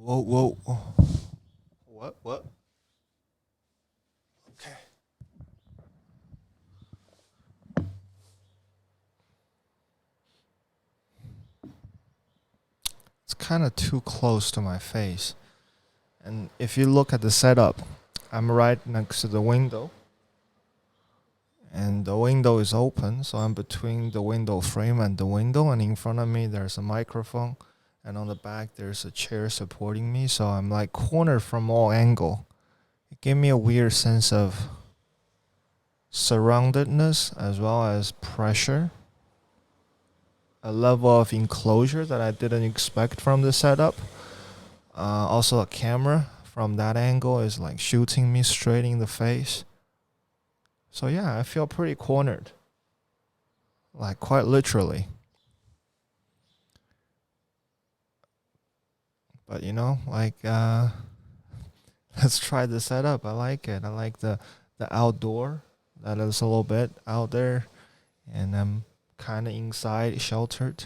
Whoa, whoa. What? What? Okay. It's kind of too close to my face. And if you look at the setup, I'm right next to the window. And the window is open, so I'm between the window frame and the window. And in front of me, there's a microphone. And on the back, there's a chair supporting me. So I'm like cornered from all angle. It gave me a weird sense of surroundedness as well as pressure, a level of enclosure that I didn't expect from the setup. Also, a camera from that angle is like shooting me straight in the face. So, yeah, I feel pretty cornered, like quite literally. But, let's try the setup. I like it. I like the outdoor that is a little bit out there, and I'm kind of inside, sheltered.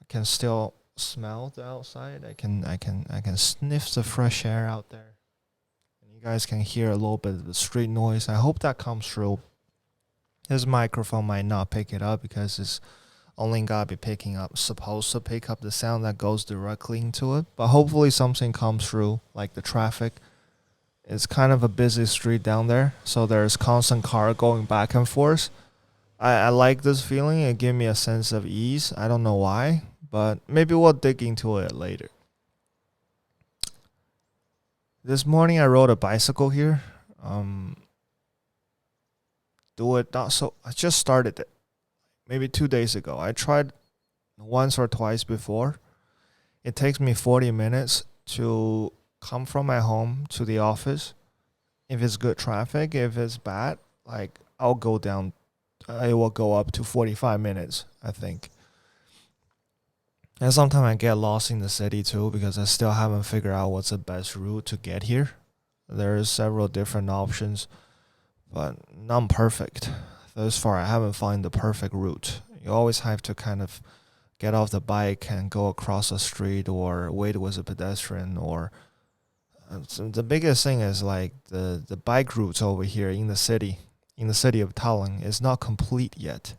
I can still smell the outside. I can sniff the fresh air out there. And you guys can hear a little bit of the street noise. I hope that comes through. This microphone might not pick it up because it's only gotta be supposed to pick up the sound that goes directly into it. But hopefully something comes through, like the traffic. It's kind of a busy street down there, so there's constant car going back and forth. I like this feeling. It gives me a sense of ease. I don't know why, but maybe we'll dig into it later. This morning I rode a bicycle here. Um, do it not so. I just started it maybe 2 days ago. I tried once or twice before. It takes me 40 minutes to come from my home to the office. If it's good traffic, if it's bad, like I'll go down. It will go up to 45 minutes, I think. And sometimes I get lost in the city too because I still haven't figured out what's the best route to get here. There's several different options, but none perfect. Thus far, I haven't found the perfect route. You always have to kind of get off the bike and go across the street or wait with a pedestrian or so the biggest thing is like the bike routes over here in the city of Tallinn is not complete yet.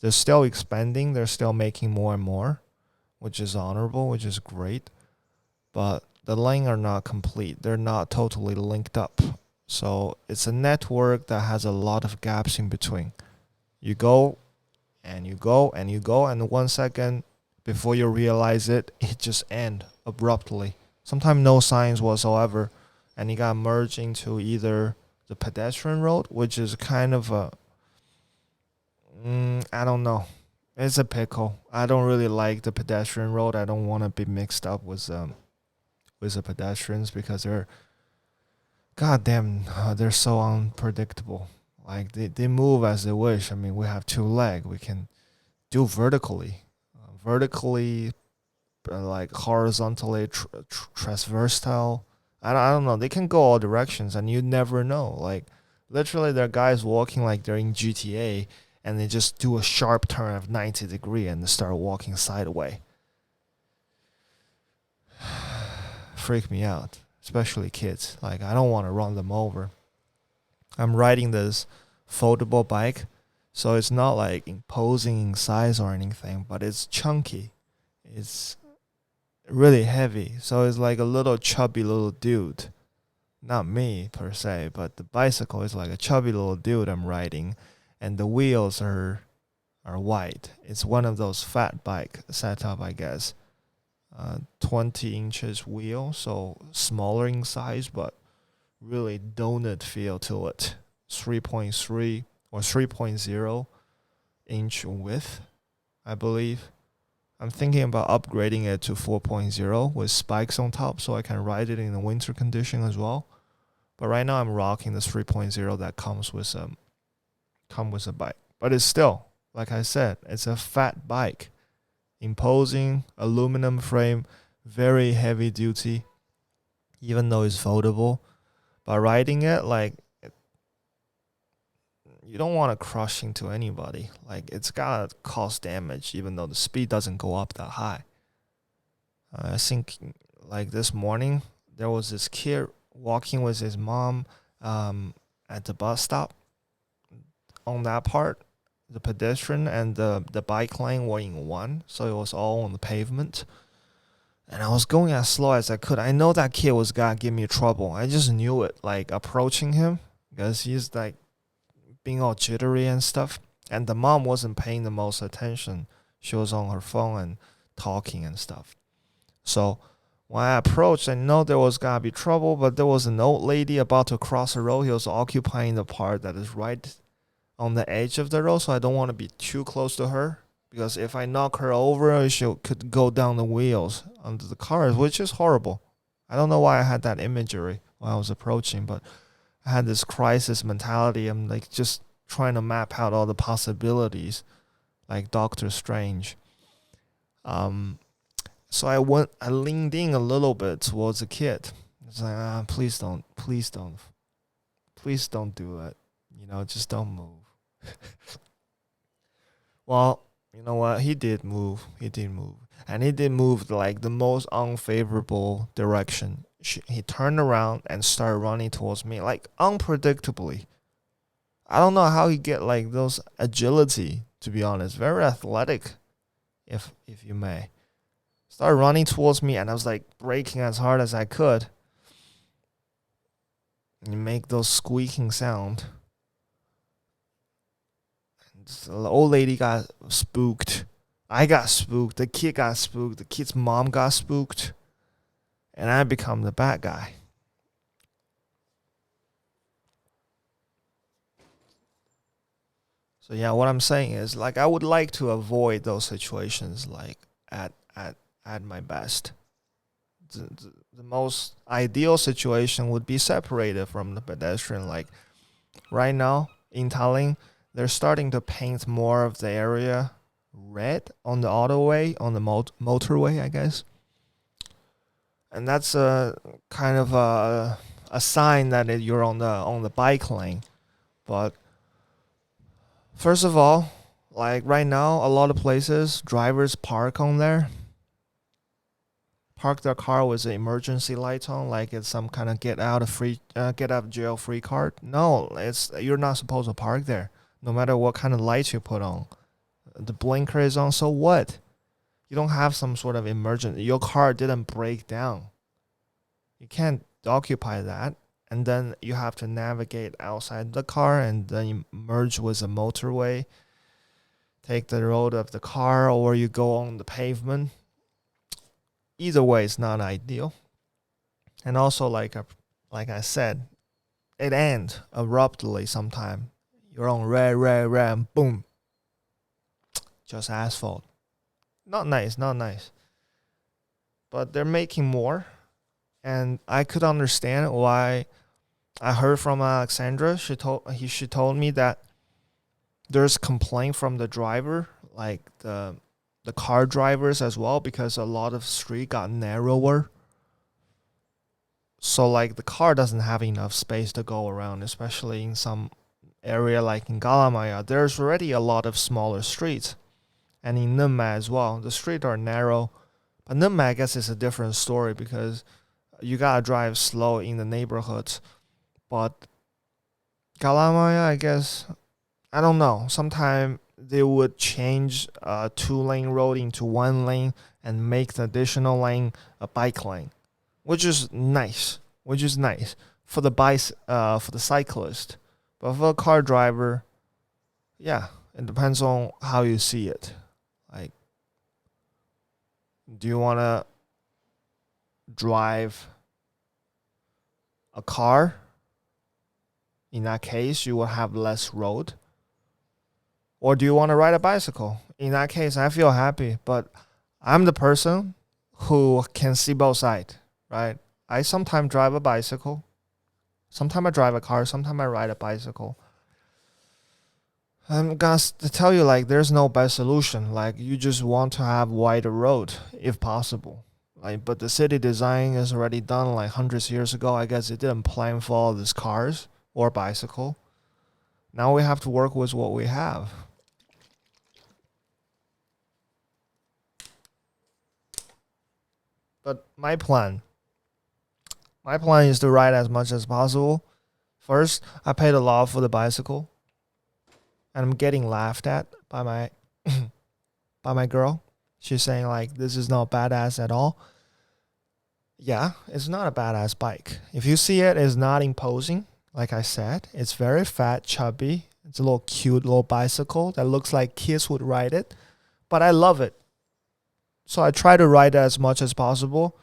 They're still expanding, they're still making more and more, which is honorable, which is great. But the lane are not complete. They're not totally linked up. So it's a network that has a lot of gaps in between. You go and you go and you go, and 1 second before you realize it, it just ends abruptly. Sometimes no signs whatsoever, and you got merged into either the pedestrian road, which is kind of I don't know. It's a pickle. I don't really like the pedestrian road. I don't want to be mixed up with the pedestrians because goddamn, they're so unpredictable. Like they move as they wish. I mean, we have two legs. We can do vertically, like horizontally, transversal. I don't know. They can go all directions, and you never know. Like literally, there are guys walking like they're in GTA, and they just do a sharp turn of 90 degree and start walking sideways. Freak me out, especially kids. Like I don't want to run them over. I'm riding this foldable bike, so it's not like imposing in size or anything, but it's chunky. It's really heavy, so it's like a little chubby little dude. Not me per se, but the bicycle is like a chubby little dude I'm riding, and the wheels are wide. It's one of those fat bike setup, I guess. 20 inches wheel, so smaller in size, but really donut feel to it. 3.3 or 3.0 inch width, I believe. I'm thinking about upgrading it to 4.0 with spikes on top so I can ride it in the winter condition as well. But right now I'm rocking the 3.0 that comes with a bike. But it's still, like I said, it's a fat bike. Imposing aluminum frame, very heavy duty, even though it's foldable. But riding it, like, you don't want to crush into anybody. Like, it's gotta cause damage, even though the speed doesn't go up that high. I think like this morning, there was this kid walking with his mom at the bus stop. On that part, the pedestrian and the bike lane were in one, so it was all on the pavement. And I was going as slow as I could. I know that kid was gonna give me trouble. I just knew it, like approaching him, because he's like being all jittery and stuff. And the mom wasn't paying the most attention. She was on her phone and talking and stuff. So when I approached, I know there was gonna be trouble, but there was an old lady about to cross the road. He was occupying the part that is right on the edge of the road, so I don't want to be too close to her, because if I knock her over, she could go down the wheels under the cars, which is horrible. I don't know why I had that imagery when I was approaching, but I had this crisis mentality. I'm like just trying to map out all the possibilities, like Doctor Strange. Um, so I leaned in a little bit towards the kid. It's like, please don't, please don't do it. Just don't move. Well, you know what? He did move. And he did move like the most unfavorable direction. He turned around and started running towards me, like unpredictably. I don't know how he get like those agility, to be honest. Very athletic, if you may. Started running towards me, and I was like braking as hard as I could. And you make those squeaking sound. The old lady got spooked. I got spooked. The kid got spooked. The kid's mom got spooked. And I become the bad guy. So yeah, what I'm saying is like I would like to avoid those situations like at my best. The most ideal situation would be separated from the pedestrian. Like right now in Tallinn, they're starting to paint more of the area red on the autoway, on the motorway, I guess. And that's a kind of a sign that you're on the bike lane. But first of all, like right now, a lot of places drivers park their car with the emergency lights on, like it's some kind of get out of jail free card. No, you're not supposed to park there, no matter what kind of lights you put on. The blinker is on, so what? You don't have some sort of emergency. Your car didn't break down. You can't occupy that, and then you have to navigate outside the car, and then you merge with the motorway, take the road of the car, or you go on the pavement. Either way, it's not ideal. And also, like I said, it ends abruptly sometime. You're on red, and boom, just asphalt. Not nice, not nice. But they're making more, and I could understand why. I heard from Alexandra. She told me that there's complaint from the driver, like the car drivers as well, because a lot of street got narrower. So like the car doesn't have enough space to go around, especially in some area like in Galamaya. There's already a lot of smaller streets, and in Nunma as well. The streets are narrow, but Nunma I guess is a different story because you gotta drive slow in the neighborhoods. But Galamaya, I guess, I don't know. Sometimes they would change a 2-lane road into 1 lane and make the additional lane a bike lane, which is nice. For the cyclist. But for a car driver, yeah, it depends on how you see it. Like, do you want to drive a car? In that case, you will have less road. Or do you want to ride a bicycle? In that case, I feel happy, but I'm the person who can see both sides, right? I sometimes drive a bicycle. Sometimes I drive a car. Sometimes I ride a bicycle. I'm gonna tell you, like, there's no best solution. Like, you just want to have wider road, if possible. Like, but the city design is already done, like, hundreds of years ago. I guess it didn't plan for all these cars or bicycle. Now we have to work with what we have. But my plan is to ride as much as possible. First, I paid a lot for the bicycle, and I'm getting laughed at by my by my girl. She's saying like this is not badass at all. Yeah, it's not a badass bike. If you see it, it's not imposing. Like I said, it's very fat, chubby. It's a little cute little bicycle that looks like kids would ride it. But I love it. So I try to ride it as much as possible.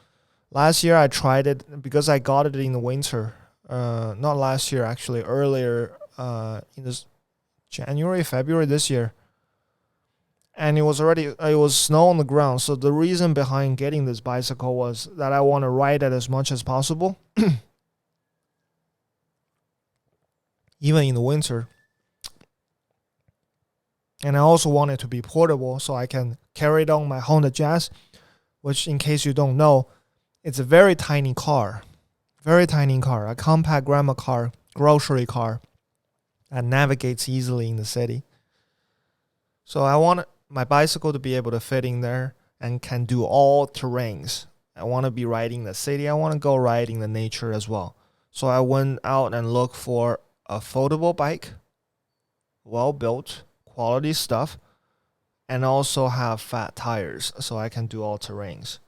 Last year I tried it because I got it in the winter. Not last year actually, earlier in this January, February this year. And it was snow on the ground. So the reason behind getting this bicycle was that I want to ride it as much as possible, even in the winter. And I also want it to be portable so I can carry it on my Honda Jazz, which, in case you don't know, it's a very tiny car. Very tiny car. A compact grandma car, grocery car that navigates easily in the city. So I want my bicycle to be able to fit in there and can do all terrains. I want to be riding the city. I want to go riding the nature as well. So I went out and looked for a foldable bike, well built, quality stuff, and also have fat tires so I can do all terrains.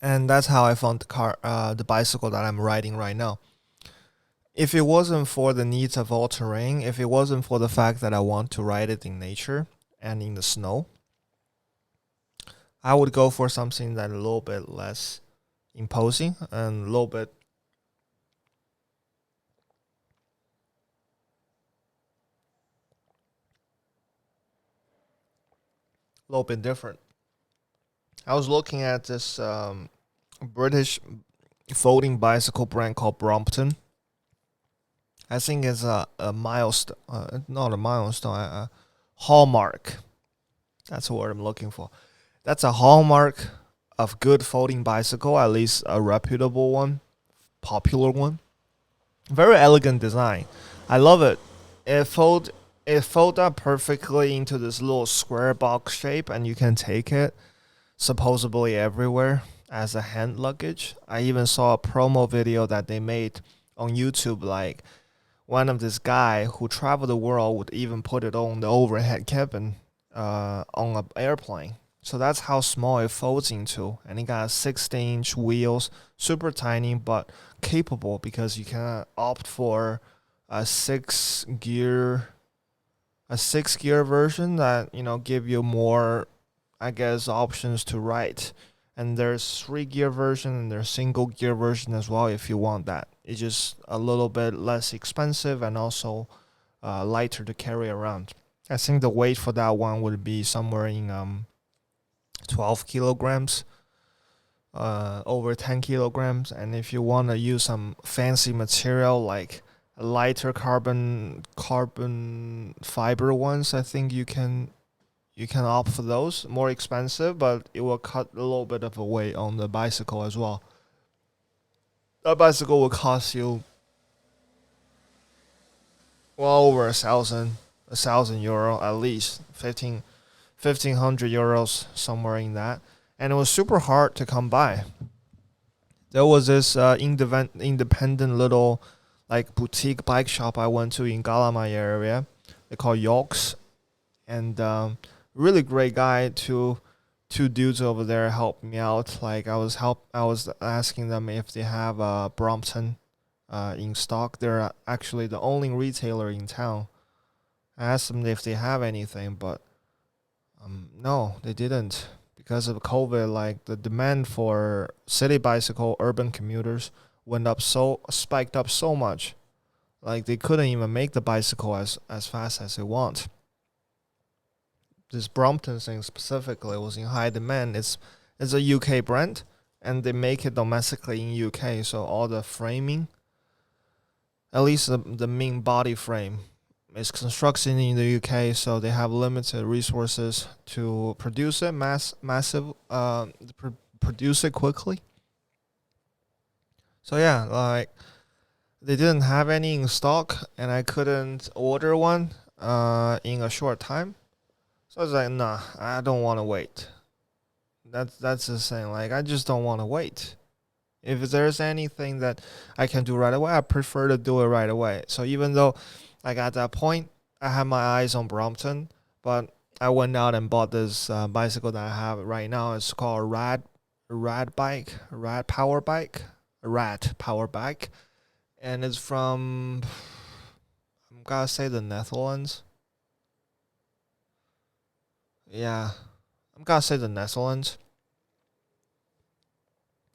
And that's how I found the bicycle that I'm riding right now. If it wasn't for the needs of all terrain, if it wasn't for the fact that I want to ride it in nature and in the snow, I would go for something that a little bit less imposing and little bit different. I was looking at this British folding bicycle brand called Brompton. I think it's a milestone, not a milestone, a hallmark. That's the word I'm looking for. That's a hallmark of good folding bicycle, at least a reputable one, popular one. Very elegant design. I love it. It fold up perfectly into this little square box shape, and you can take it supposedly everywhere as a hand luggage. I even saw a promo video that they made on YouTube, like one of this guy who traveled the world would even put it on the overhead cabin on an airplane. So that's how small it folds into, and it got 16-inch wheels, super tiny but capable because you can opt for a six gear version that give you more, I guess, options to ride. And there's 3 gear version and there's single gear version as well if you want that. It's just a little bit less expensive and also lighter to carry around. I think the weight for that one would be somewhere in 12 kilograms, over 10 kilograms. And if you want to use some fancy material like a lighter carbon fiber ones, I think you can opt for those. More expensive, but it will cut a little bit of a weight on the bicycle as well. That bicycle will cost you well over a thousand euro at least, 1500 euros, somewhere in that. And it was super hard to come by. There was this independent little like boutique bike shop I went to in Galamay area. They call Yorks, and really great guy. Two dudes over there helped me out. Like I was asking them if they have Brompton in stock. They're actually the only retailer in town. I asked them if they have anything, but no, they didn't. Because of COVID, like the demand for city bicycle urban commuters spiked up so much. Like they couldn't even make the bicycle as fast as they want. This Brompton thing specifically was in high demand. It's a UK brand, and they make it domestically in UK. So all the framing, at least the main body frame, is constructed in the UK. So they have limited resources to produce it produce it quickly. So yeah, like they didn't have any in stock, and I couldn't order one in a short time. So I was like, nah, I don't want to wait. That's the thing. Like, I just don't want to wait. If there's anything that I can do right away, I prefer to do it right away. So even though, like at that point, I had my eyes on Brompton, but I went out and bought this bicycle that I have right now. It's called Rad Power Bike, Rad Power Bike, and it's from, I'm gonna say, the Netherlands. Yeah, I'm gonna say the Netherlands.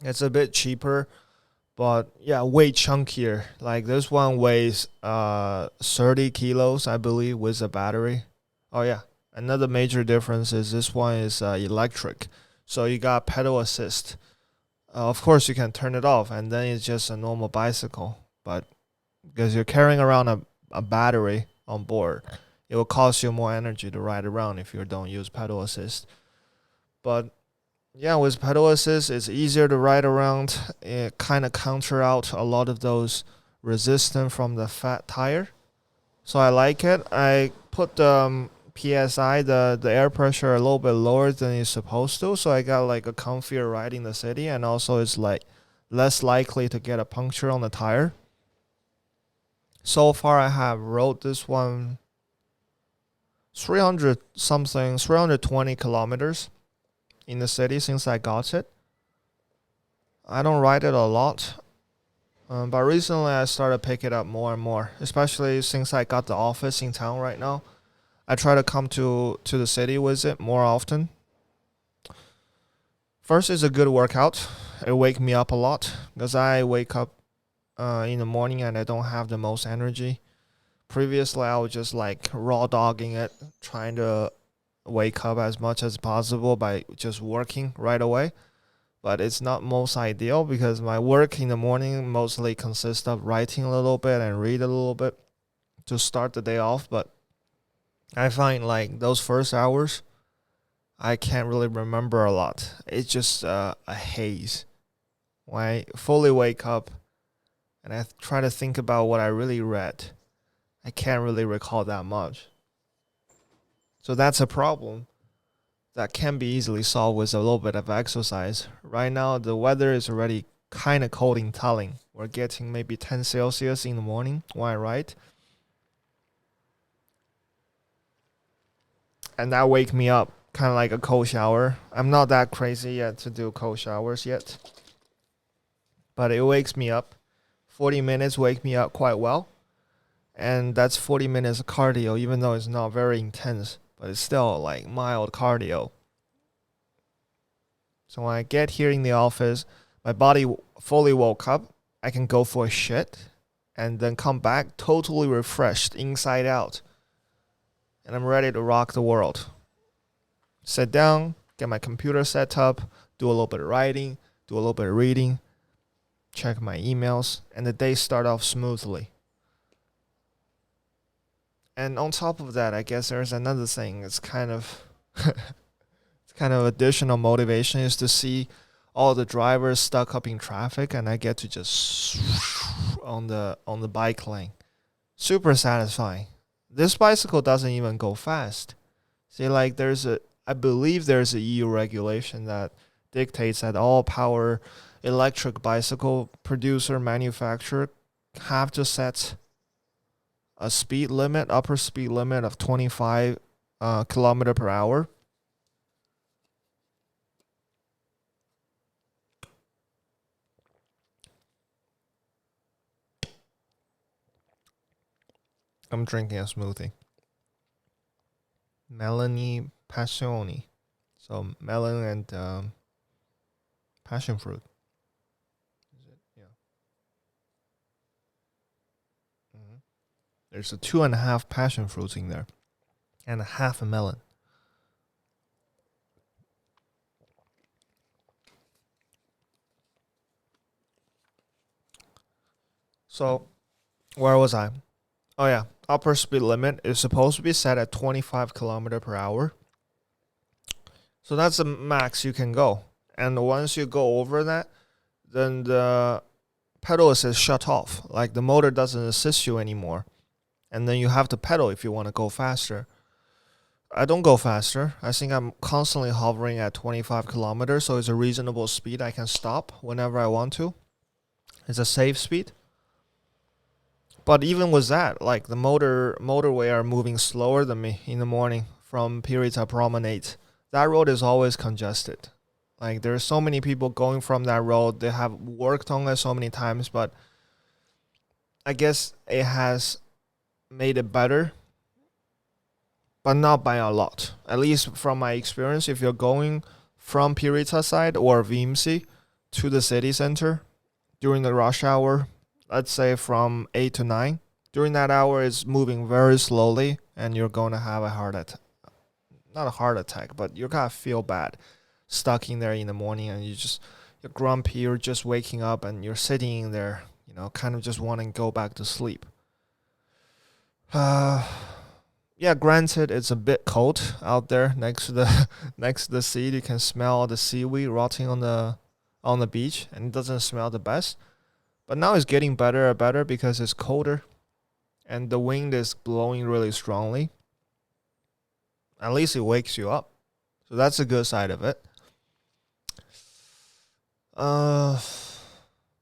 It's a bit cheaper, but yeah, way chunkier. Like this one weighs 30 kilos, I believe, with a battery. Oh yeah, another major difference is this one is electric, so you got pedal assist. Of course, you can turn it off, and then it's just a normal bicycle. But because you're carrying around a battery on board, it will cost you more energy to ride around if you don't use pedal assist. But yeah, with pedal assist, it's easier to ride around. It kind of counter out a lot of those resistance from the fat tire. So I like it. I put the PSI, the air pressure, a little bit lower than it's supposed to. So I got like a comfier ride in the city, and also it's like less likely to get a puncture on the tire. So far, I have rode this one 300 something, 320 kilometers in the city since I got it. I don't ride it a lot, but recently I started picking it up more and more, especially since I got the office in town right now. I try to come to the city with it more often. First, it's a good workout. It wake me up a lot because I wake up in the morning and I don't have the most energy. Previously, I was just like raw dogging it, trying to wake up as much as possible by just working right away. But it's not most ideal because my work in the morning mostly consists of writing a little bit and read a little bit to start the day off. But I find like those first hours, I can't really remember a lot. It's just a haze. When I fully wake up and I try to think about what I really read, I can't really recall that much. So that's a problem that can be easily solved with a little bit of exercise. Right now, the weather is already kind of cold in Tallinn. We're getting maybe 10 Celsius in the morning when I ride. And that wake me up, kind of like a cold shower. I'm not that crazy yet to do cold showers yet. But it wakes me up. 40 minutes wake me up quite well. And that's 40 minutes of cardio, even though it's not very intense. But it's still like mild cardio. So when I get here in the office, my body fully woke up. I can go for a shit and then come back totally refreshed inside out. And I'm ready to rock the world. Sit down, get my computer set up, do a little bit of writing, do a little bit of reading, check my emails, and the day start off smoothly. And on top of that, I guess there's another thing. It's kind of additional motivation is to see all the drivers stuck up in traffic, and I get to just on the bike lane. Super satisfying. This bicycle doesn't even go fast. See, like I believe there's a EU regulation that dictates that all power electric bicycle producer manufacturer have to set a speed limit, upper speed limit of 25 kilometer per hour. I'm drinking a smoothie. Melanie Passioni. So melon and passion fruit. Is it? Yeah. There's a 2.5 passion fruits in there, and a half a melon. So, where was I? Oh yeah, upper speed limit is supposed to be set at 25 kilometer per hour. So that's the max you can go. And once you go over that, then the pedal assist shut off. Like the motor doesn't assist you anymore. And then you have to pedal if you want to go faster. I don't go faster. I think I'm constantly hovering at 25 kilometers, so it's a reasonable speed. I can stop whenever I want to. It's a safe speed. But even with that, like the motorway are moving slower than me in the morning from Pirita Promenade. That road is always congested. Like there's so many people going from that road. They have worked on it so many times, but I guess it has made it better, but not by a lot. At least from my experience, if you're going from Pirita side or VMC to the city center during the rush hour, let's say from 8 to 9, during that hour it's moving very slowly and you're going to have a heart attack. Not a heart attack, but you're going to feel bad stuck in there in the morning and you're grumpy, you're just waking up and you're sitting in there, kind of just wanting to go back to sleep. Yeah, granted, it's a bit cold out there next to the next to the sea. You can smell the seaweed rotting on the beach, and it doesn't smell the best. But now it's getting better and better because it's colder, and the wind is blowing really strongly. At least it wakes you up, so that's a good side of it.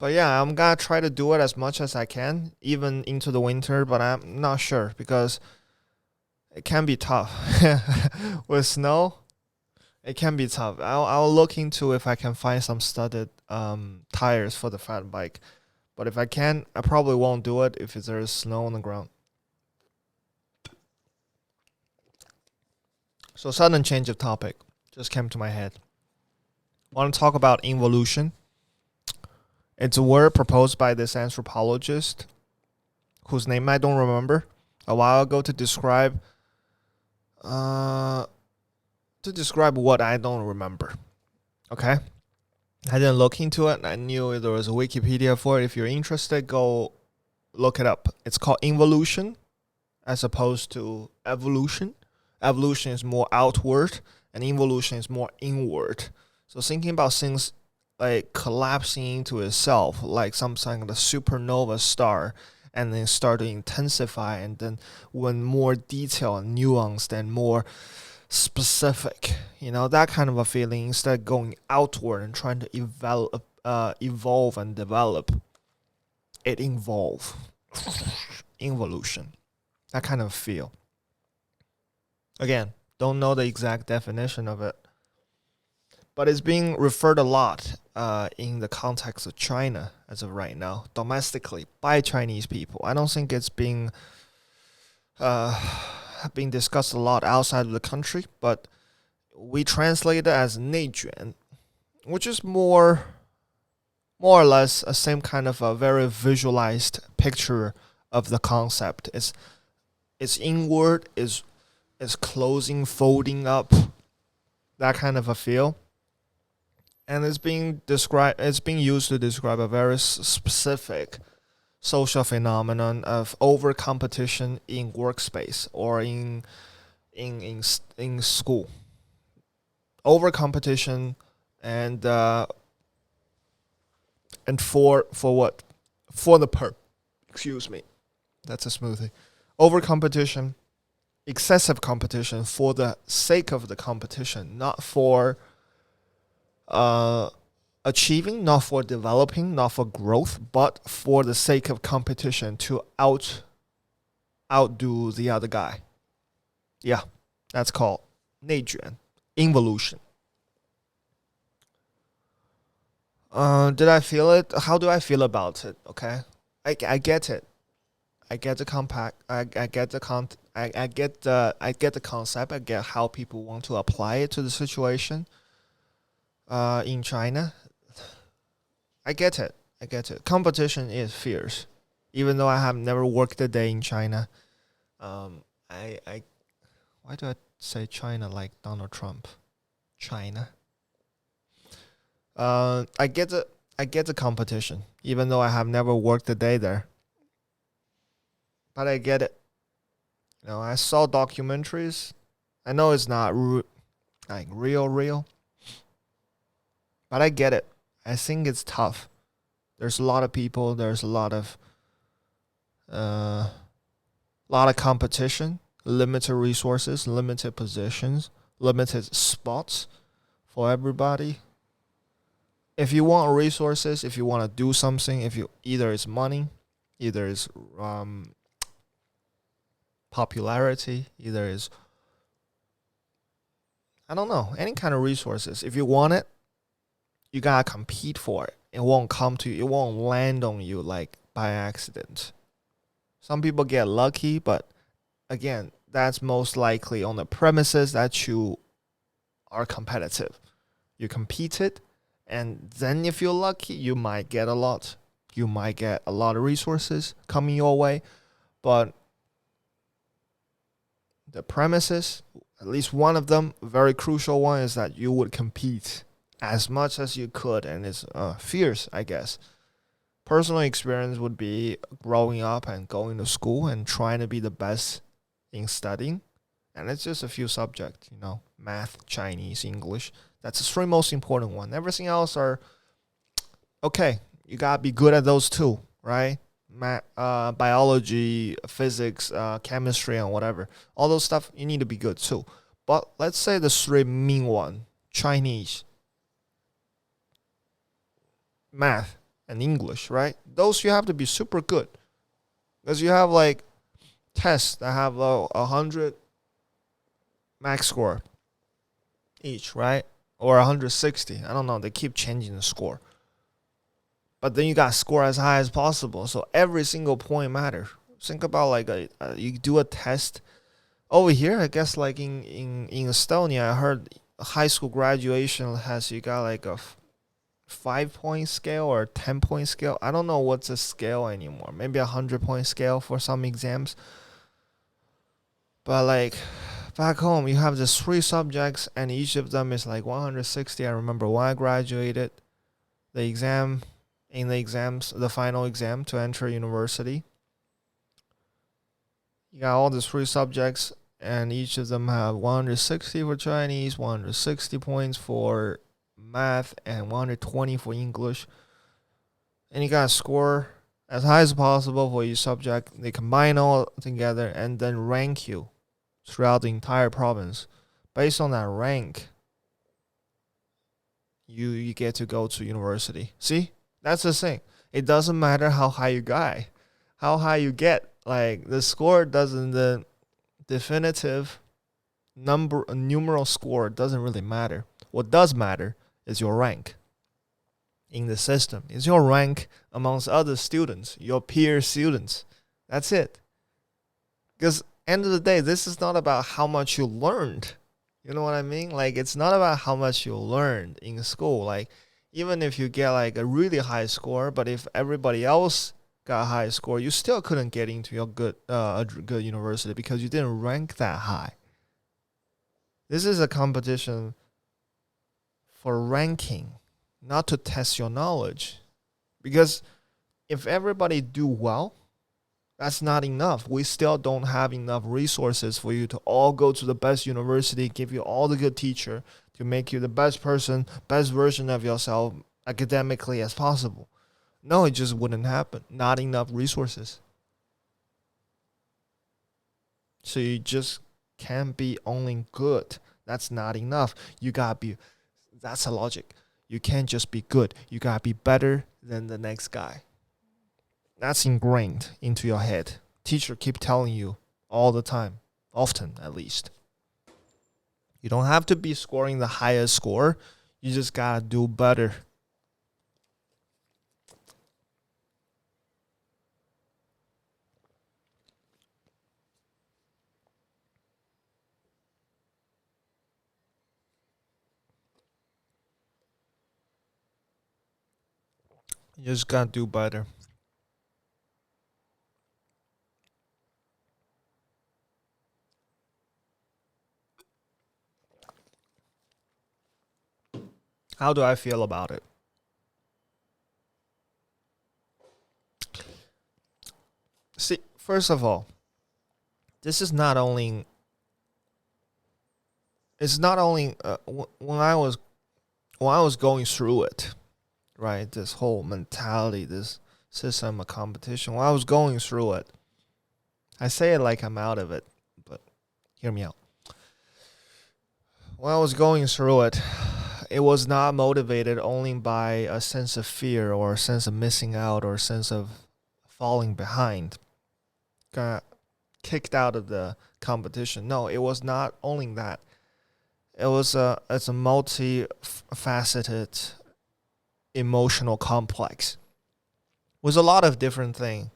But yeah, I'm gonna try to do it as much as I can, even into the winter. But I'm not sure because it can be tough with snow. It can be tough. I'll look into if I can find some studded tires for the fat bike, but if I can, I probably won't do it if there is snow on the ground. So sudden change of topic just came to my head. I want to talk about involution. It's a word proposed by this anthropologist whose name I don't remember a while ago to describe what I don't remember. Okay? I didn't look into it. I knew there was a Wikipedia for it. If you're interested, go look it up. It's called involution as opposed to evolution. Evolution is more outward and involution is more inward. So thinking about things like collapsing into itself, like something like a supernova star, and then start to intensify, and then when more detail and nuanced and more specific, that kind of a feeling, instead of going outward and trying to evolve and develop, it involve involution, that kind of feel. Again, don't know the exact definition of it, but it's being referred a lot in the context of China as of right now, domestically by Chinese people. I don't think it's being discussed a lot outside of the country, but we translate it as 内卷, which is more or less the same kind of a very visualized picture of the concept. It's inward, is closing, folding up, that kind of a feel. And it's being used to describe a very specific social phenomenon of over competition in workspace or in school. Over competition and for what? For the excuse me. That's a smoothie. Over competition, excessive competition for the sake of the competition, not for achieving, not for developing, not for growth, but for the sake of competition to outdo the other guy. Yeah, that's called 内卷, involution. Did I feel it? How do I feel about it? Okay, I get it. I get the compact. I get the I get the concept. I get how people want to apply it to the situation. In China, I get it. Competition is fierce. Even though I have never worked a day in China, I why do I say China like Donald Trump? China. I get the competition, even though I have never worked a day there. But I get it. I saw documentaries. I know it's not like real. But I get it. I think it's tough. There's a lot of people. There's a lot of competition. limited resources, limited positions, limited spots for everybody. If you want resources, if you want to do something, if you either it's money, either it's popularity, either is I don't know, any kind of resources. If you want it, you gotta compete for it. It won't come to you. It won't land on you like by accident. Some people get lucky, but again, that's most likely on the premises that you are competitive. You competed, and then if you're lucky, you might get a lot. You might get a lot of resources coming your way, but the premises, at least one of them, a very crucial one, is that you would compete as much as you could, and it's fierce, I guess. Personal experience would be growing up and going to school and trying to be the best in studying, and it's just a few subjects, math, Chinese, English. That's the three most important one. Everything else are okay. You gotta be good at those two, right? Biology, physics, chemistry, and whatever. All those stuff you need to be good too. But let's say the three main one: Chinese, math, and English, right? Those you have to be super good, because you have like tests that have 100 max score each, right? Or 160. I don't know. They keep changing the score. But then you got to score as high as possible. So every single point matters. Think about like you do a test over here. I guess like in Estonia, I heard high school graduation has you got like a 5-point scale or a 10-point scale. I don't know what's a scale anymore. Maybe 100-point scale for some exams. But like back home, you have just 3 subjects, and each of them is like 160. I remember when I graduated, the final exam to enter university, you got all the 3 subjects, and each of them have 160 for Chinese, 160 points for math, and 120 for English. And you got to score as high as possible for each subject. They combine all together and then rank you throughout the entire province. Based on that rank, you get to go to university. See? That's the thing. It doesn't matter how high you get. Like the score doesn't, the definitive numeral score doesn't really matter. What does matter is your rank in the system. It's your rank amongst other students, your peer students. That's it. Because end of the day, this is not about how much you learned. You know what I mean? Like it's not about how much you learned in school. Like even if you get like a really high score, but if everybody else got a high score, you still couldn't get into your good university because you didn't rank that high. This is a competition for ranking, not to test your knowledge. Because if everybody do well, that's not enough. We still don't have enough resources for you to all go to the best university, give you all the good teacher to make you the best person, best version of yourself academically as possible. No, it just wouldn't happen. Not enough resources. So you just can't be only good. That's not enough. You gotta be, that's a logic. You can't just be good. You gotta be better than the next guy. That's ingrained into your head. Teacher keep telling you all the time, often at least. You don't have to be scoring the highest score. You just gotta do better. You just gotta do better. How do I feel about it? See, first of all, this is not only. It's not only when I was going through it, right? This whole mentality, this system of competition. When I was going through it, I say it like I'm out of it, but Hear me out. When I was going through it, it was not motivated only by a sense of fear or a sense of missing out or a sense of falling behind. Got kicked out of the competition. No, it was not only that. It's a multifaceted emotional complex with a lot of different things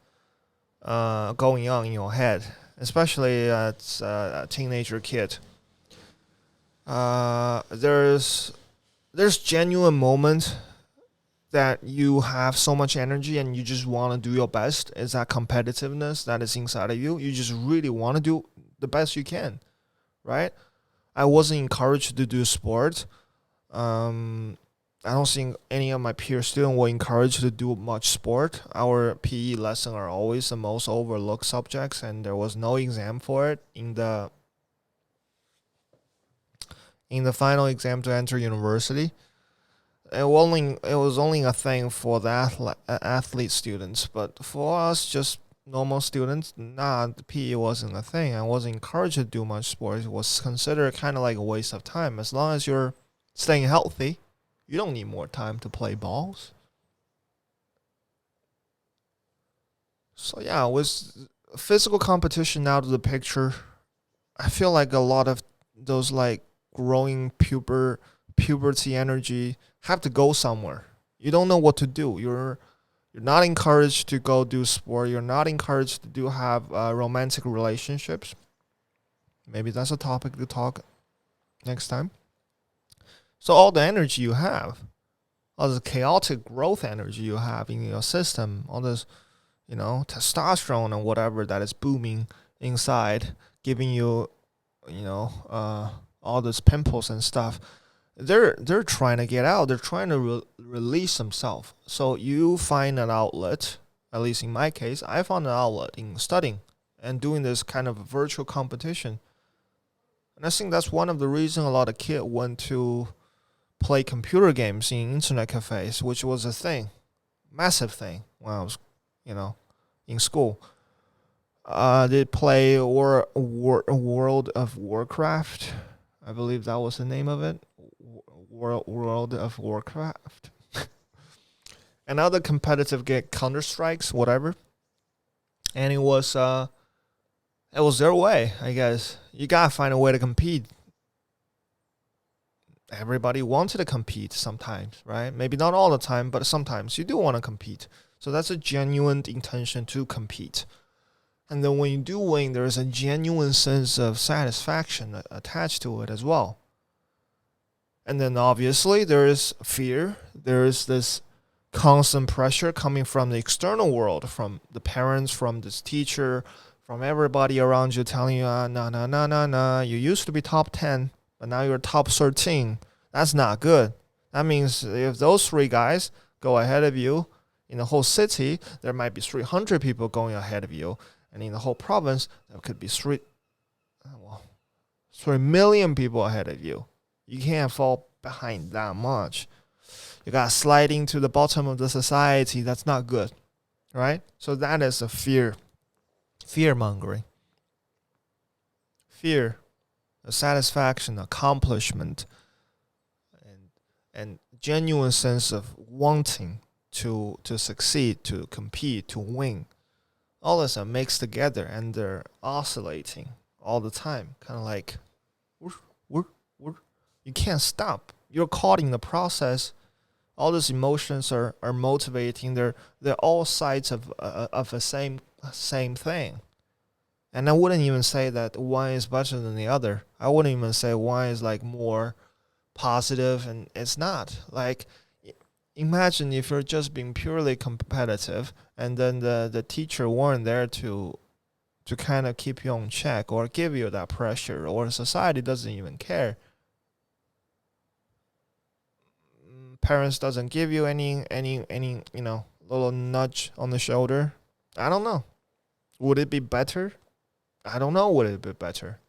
going on in your head, especially as a teenager kid. There's genuine moments that you have so much energy and you just want to do your best. It's that competitiveness that is inside of you. You just really want to do the best you can, right? I wasn't encouraged to do sport. I don't think any of my peer students were encouraged to do much sport. Our PE lessons are always the most overlooked subjects, and there was no exam for it in the final exam to enter university. It was only a thing for the athlete students, but for us, just normal students, nah, the PE wasn't a thing. I wasn't encouraged to do much sports. It was considered kind of like a waste of time. As long as you're staying healthy, you don't need more time to play balls. So yeah, with physical competition out of the picture, I feel like a lot of those like growing puberty energy have to go somewhere. You don't know what to do. You're not encouraged to go do sport. You're not encouraged to do have romantic relationships. Maybe that's a topic to talk next time. So all the energy you have, all the chaotic growth energy you have in your system, all this, testosterone and whatever that is booming inside, giving you, all these pimples and stuff. They're trying to get out. They're trying to release themselves. So you find an outlet. At least in my case, I found an outlet in studying and doing this kind of virtual competition. And I think that's one of the reasons a lot of kids went to play computer games in internet cafes, which was a thing, massive thing when I was, in school. They play World of Warcraft. I believe that was the name of it. World of Warcraft. And other competitive game, Counter Strikes, whatever. And it was their way, I guess. You gotta find a way to compete. Everybody wanted to compete sometimes, right? Maybe not all the time, but sometimes you do want to compete. So that's a genuine intention to compete. And then when you do win, there is a genuine sense of satisfaction attached to it as well. And then obviously there is fear. There is this constant pressure coming from the external world, from the parents, from this teacher, from everybody around you telling you, no, no, no, no, no, you used to be top 10, but now you're top 13. That's not good. That means if those three guys go ahead of you in the whole city, there might be 300 people going ahead of you. And in the whole province, there could be 3 million people ahead of you. You can't fall behind that much. You got to slide into the bottom of the society. That's not good, right? So that is a fear mongering. Fear, a satisfaction, accomplishment, and genuine sense of wanting to succeed, to compete, to win. All this are mixed together and they're oscillating all the time. Kind of like, you can't stop. You're caught in the process. All these emotions are motivating. They're all sides of the same thing. And I wouldn't even say that one is better than the other. I wouldn't even say one is like more positive, and it's not. Like, imagine if you're just being purely competitive, and then the teacher weren't there to kind of keep you on check or give you that pressure, or society doesn't even care. Parents doesn't give you any little nudge on the shoulder. I don't know. Would it be better? I don't know. Would it be better?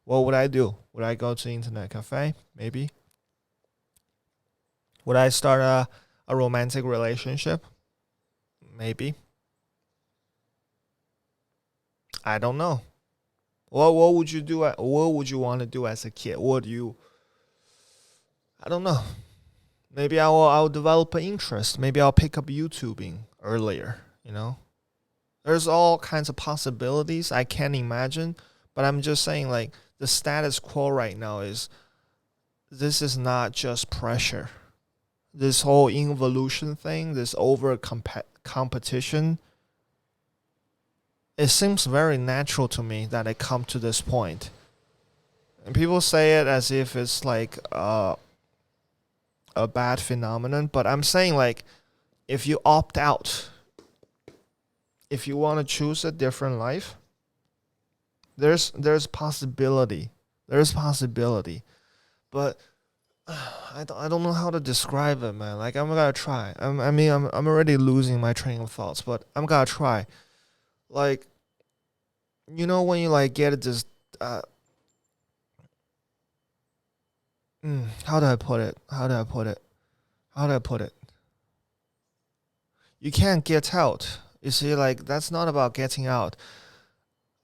What would I do? Would I go to the internet cafe? Maybe. Would I start a romantic relationship? Maybe. I don't know. What would you do? What would you want to do as a kid? I don't know. Maybe I'll develop an interest. Maybe I'll pick up YouTubing earlier. There's all kinds of possibilities I can't imagine. But I'm just saying, like, the status quo right now is this is not just pressure. This whole involution thing, this over competition, it seems very natural to me that it come to this point. And people say it as if it's like a bad phenomenon, but I'm saying, like, if you opt out, if you want to choose a different life, there's possibility. There's possibility. But I don't know how to describe it, man. Like, I'm gonna try. I'm already losing my train of thoughts, but I'm gonna try. Like, when you like get this, how do I put it? You can't get out. You see, like, that's not about getting out.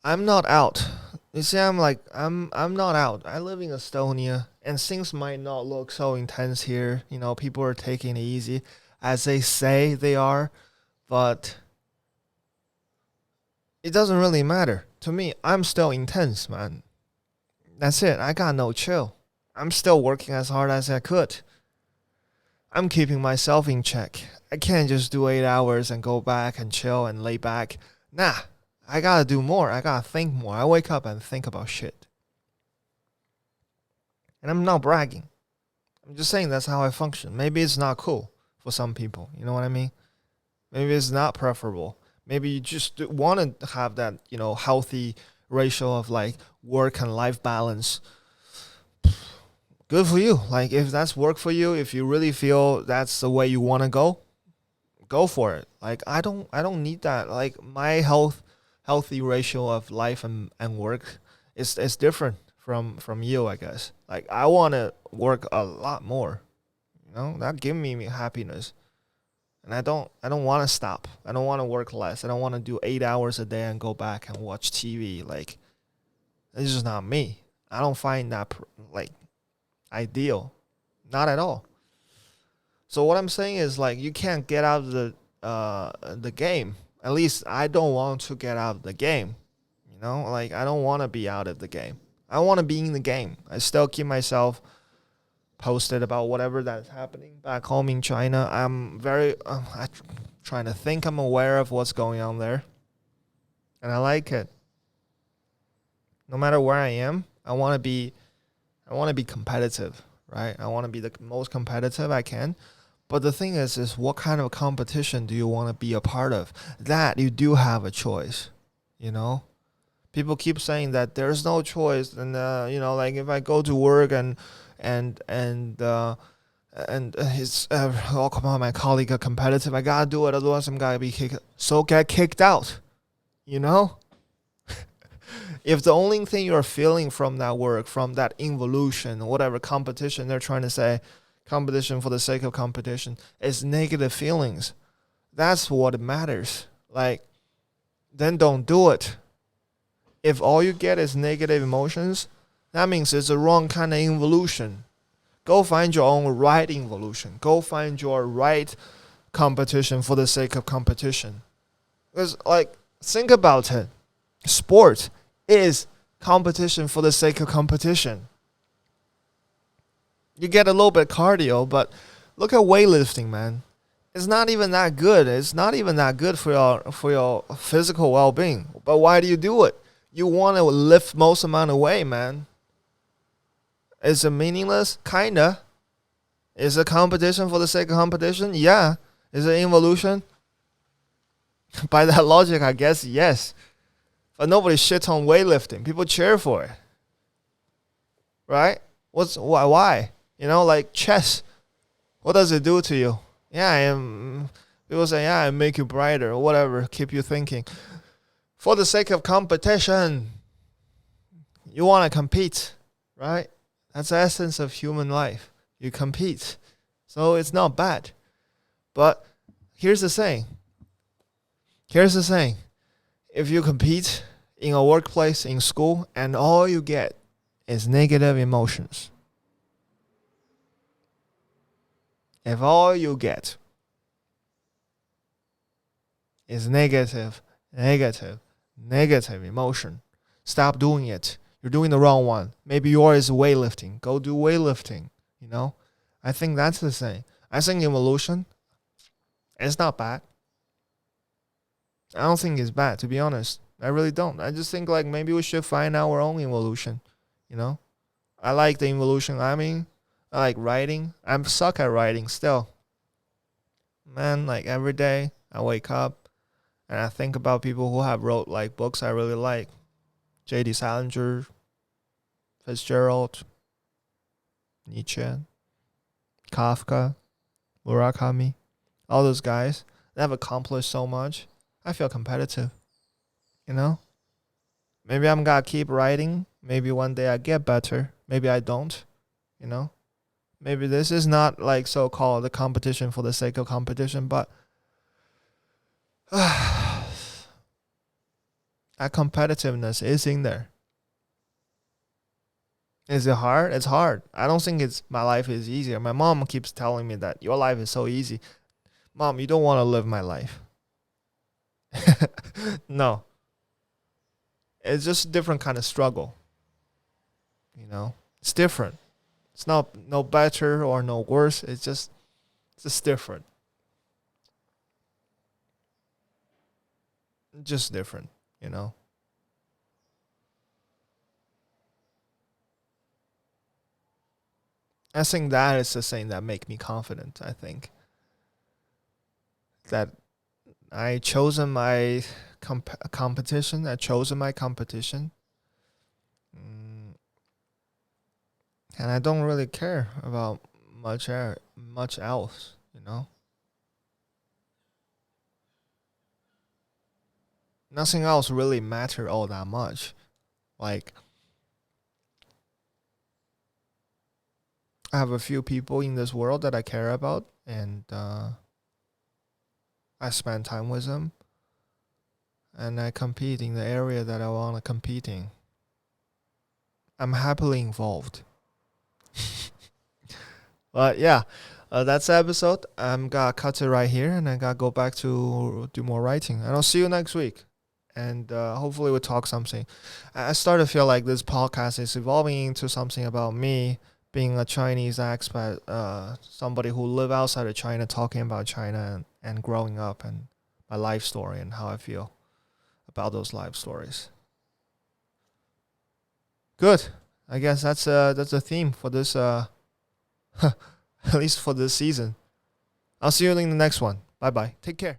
I'm not out. You see, I'm not out. I live in Estonia, and things might not look so intense here. People are taking it easy, as they say they are, but it doesn't really matter. To me, I'm still intense, man. That's it. I got no chill. I'm still working as hard as I could. I'm keeping myself in check. I can't just do 8 hours and go back and chill and lay back. Nah. I gotta do more. I gotta think more. I wake up and think about shit. And I'm not bragging. I'm just saying that's how I function. Maybe it's not cool for some people. You know what I mean? Maybe it's not preferable. Maybe you just want to have that, healthy ratio of like work and life balance. Good for you. Like, if that's work for you, if you really feel that's the way you want to go for it. Like, I don't need that. Like, my healthy ratio of life and work is different from you, I guess. Like, I want to work a lot more. That gives me happiness. And I don't want to stop. I don't want to work less. I don't want to do 8 hours a day and go back and watch TV. Like, it's just not me. I don't find that ideal. Not at all. So what I'm saying is, like, you can't get out of the game. At least I don't want to get out of the game. Like, I don't want to be out of the game. I want to be in the game. I still keep myself posted about whatever that's happening back home in China. I'm very trying to think. I'm aware of what's going on there, and I like it. No matter where I am, I want to be competitive, right? I want to be the most competitive I can. But the thing is what kind of competition do you want to be a part of? That you do have a choice, People keep saying that there's no choice, and like, if I go to work and his come on, my colleague are competitive, I gotta do it, otherwise I'm gonna be kicked. So get kicked out, If the only thing you're feeling from that work, from that involution, whatever competition they're trying to say, competition for the sake of competition, is negative feelings, that's what matters. Like, then don't do it. If all you get is negative emotions, that means it's the wrong kind of involution. Go find your own right involution. Go find your right competition for the sake of competition. Because, like, think about it. Sport is competition for the sake of competition. You get a little bit cardio, but look at weightlifting, man. It's not even that good. It's not even that good for your physical well-being. But why do you do it? You want to lift most amount of weight, man. Is it meaningless? Kinda. Is it competition for the sake of competition? Yeah. Is it involution? By that logic, I guess yes. But nobody shits on weightlifting. People cheer for it. Right? Why? Like chess. What does it do to you? Yeah, people say, yeah, it make you brighter or whatever, keep you thinking. For the sake of competition, you want to compete, right? That's the essence of human life. You compete. So it's not bad. But here's the saying. If you compete, in a workplace, in school, and all you get is negative emotions. If all you get is negative emotion, stop doing it. You're doing the wrong one. Maybe yours is weightlifting. Go do weightlifting. I think that's the same. I think evolution, it's not bad. I don't think it's bad, to be honest. I really don't. I just think like maybe we should find our own evolution. I like the evolution. I like writing. I'm suck at writing still. Man, like every day I wake up and I think about people who have wrote like books I really like. J.D. Salinger, Fitzgerald, Nietzsche, Kafka, Murakami, all those guys. They have accomplished so much. I feel competitive. Maybe I'm gonna keep writing. Maybe one day I get better. Maybe I don't. Maybe this is not like so-called the competition for the sake of competition, but that competitiveness is in there. Is it hard? It's hard. I don't think my life is easier. My mom keeps telling me that your life is so easy. Mom, you don't want to live my life. No. It's just a different kind of struggle. It's different. It's not no better or no worse. It's just different. Just different, I think that is the thing that make me confident. I think that I chosen my competition. I chosen my competition. And I don't really care about much else, Nothing else really matter all that much. Like, I have a few people in this world that I care about, and I spend time with them, and I compete in the area that I want to compete in. I'm happily involved. But yeah, that's the episode. I'm gonna cut it right here, and I gotta go back to do more writing. And I'll see you next week. And hopefully we'll talk something. I start to feel like this podcast is evolving into something about me being a Chinese expat, somebody who live outside of China, talking about China and growing up and my life story and how I feel about those life stories. Good. I guess that's a theme for this at least for this season. I'll see you in the next one. Bye bye. Take care.